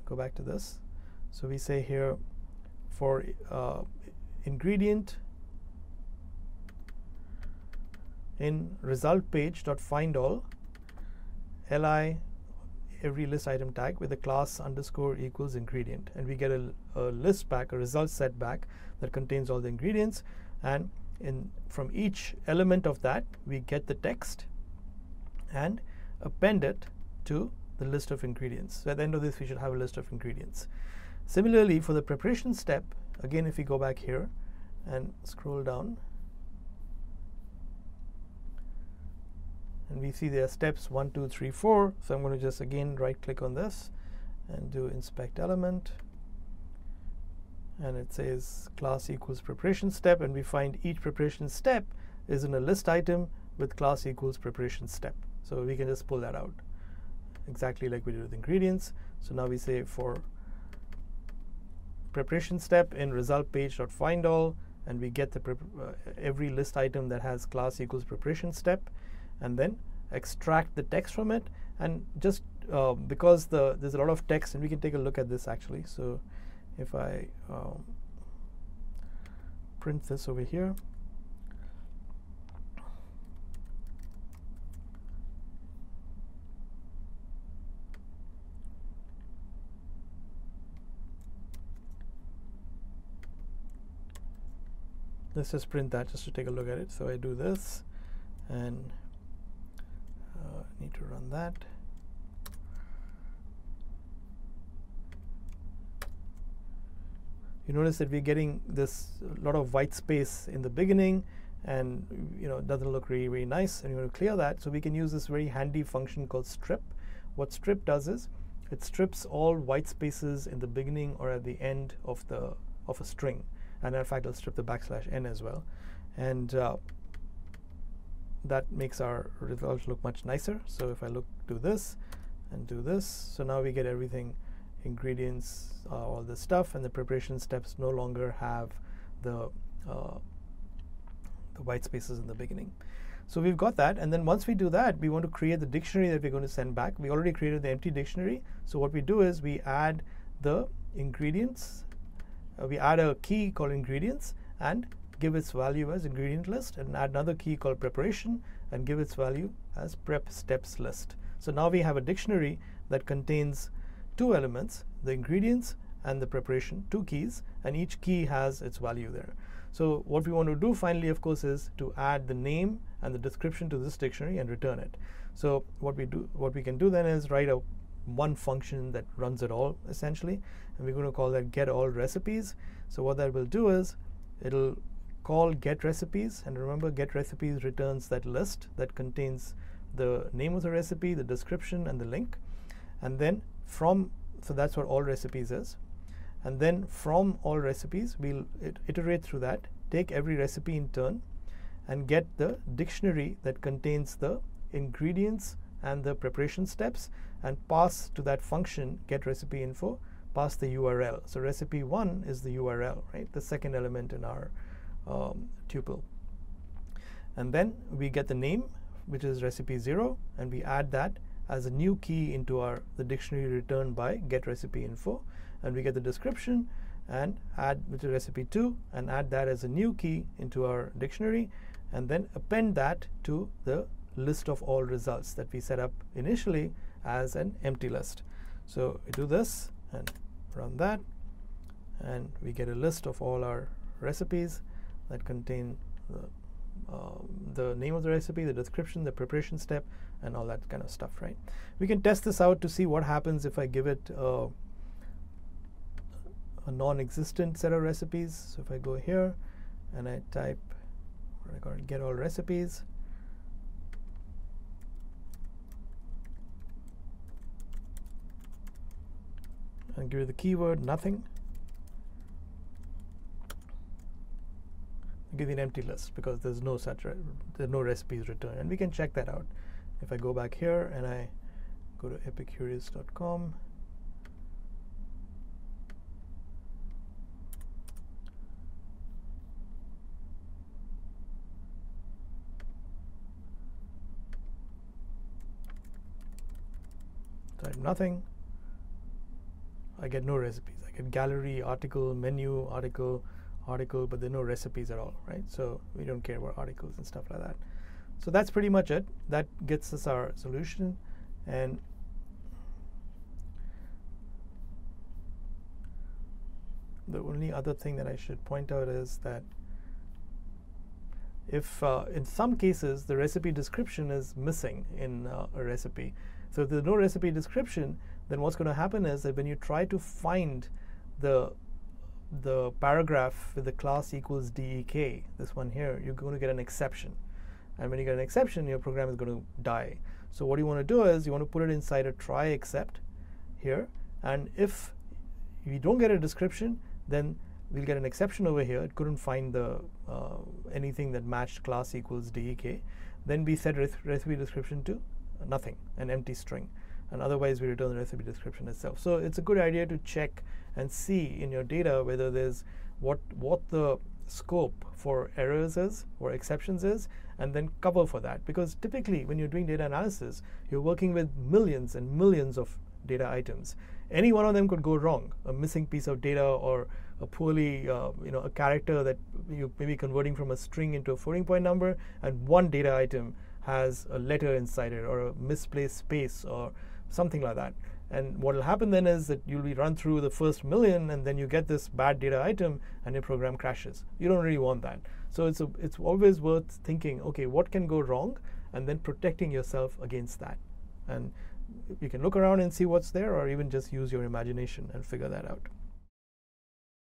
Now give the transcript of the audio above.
go back to this. So we say here for ingredient in result page dot find all li every list item tag with a class underscore equals ingredient, and we get a list back, a result set back that contains all the ingredients, and from each element of that we get the text and append it to the list of ingredients. So at the end of this we should have a list of ingredients. Similarly for the preparation step, again if we go back here and scroll down, and we see there are steps 1, 2, 3, 4. So I'm going to just again right click on this and do inspect element, and it says class equals preparation step, and we find each preparation step is in a list item with class equals preparation step. So we can just pull that out exactly like we did with ingredients. So now we say for preparation step in result page dot find all, and we get the every list item that has class equals preparation step, and then extract the text from it. And just because there's a lot of text, and we can take a look at this actually. So if I print this over here, let's just print that just to take a look at it. So I do this and need to run that. You notice that we're getting this lot of white space in the beginning, and it doesn't look really, really nice, and you want to clear that. So we can use this very handy function called strip. What strip does is it strips all white spaces in the beginning or at the end of a string, and in fact it'll strip the \n as well, and that makes our results look much nicer. So if I do this and do this, so now we get everything, ingredients, all this stuff, and the preparation steps no longer have the white spaces in the beginning. So we've got that, and then once we do that, we want to create the dictionary that we're going to send back. We already created the empty dictionary, so what we do is we add the ingredients, we add a key called ingredients and give its value as ingredient list, and add another key called preparation and give its value as prep steps list. So now we have a dictionary that contains two elements, the ingredients and the preparation, two keys, and each key has its value there. So what we want to do finally, of course, is to add the name and the description to this dictionary and return it. So what we can do then is write one function that runs it all essentially, and we're going to call that get all recipes. So what that will do is it'll call get recipes, and remember get recipes returns that list that contains the name of the recipe, the description, and the link. And then so that's what all recipes is, and then from all recipes we'll iterate through that, take every recipe in turn and get the dictionary that contains the ingredients and the preparation steps, and pass to that function get recipe info, pass the URL. So recipe 1 is the URL, right, the second element in our tuple. And then we get the name, which is recipe 0, and we add that as a new key into the dictionary returned by get recipe info, and we get the description and add, which is recipe 2, and add that as a new key into our dictionary, and then append that to the list of all results that we set up initially as an empty list. So we do this and run that, and we get a list of all our recipes that contain the name of the recipe, the description, the preparation step, and all that kind of stuff, right? We can test this out to see what happens if I give it a non-existent set of recipes. So if I go here and I type, what I call it, get all recipes, and give it the keyword nothing, give you an empty list because there's no recipes returned, and we can check that out. If I go back here and I go to epicurious.com, type nothing, I get no recipes. I get gallery, article, menu, article, but there are no recipes at all, right? So we don't care about articles and stuff like that. So that's pretty much it. That gets us our solution. And the only other thing that I should point out is that if in some cases the recipe description is missing in a recipe, so if there's no recipe description, then what's going to happen is that when you try to find the paragraph with the class equals DEK, this one here, you're going to get an exception. And when you get an exception, your program is going to die. So what you want to do is you want to put it inside a try except here. And if you don't get a description, then we'll get an exception over here. It couldn't find the anything that matched class equals DEK. Then we set recipe description to nothing, an empty string. And otherwise we return the recipe description itself. So it's a good idea to check and see in your data whether there's what the scope for errors is or exceptions is, and then cover for that. Because typically when you're doing data analysis, you're working with millions and millions of data items. Any one of them could go wrong. A missing piece of data, or a poorly, a character that you may be converting from a string into a floating point number, and one data item has a letter inside it, or a misplaced space, or something like that. And what will happen then is that you'll be run through the first million, and then you get this bad data item, and your program crashes. You don't really want that. So it's always worth thinking, okay, what can go wrong, and then protecting yourself against that. And you can look around and see what's there, or even just use your imagination and figure that out.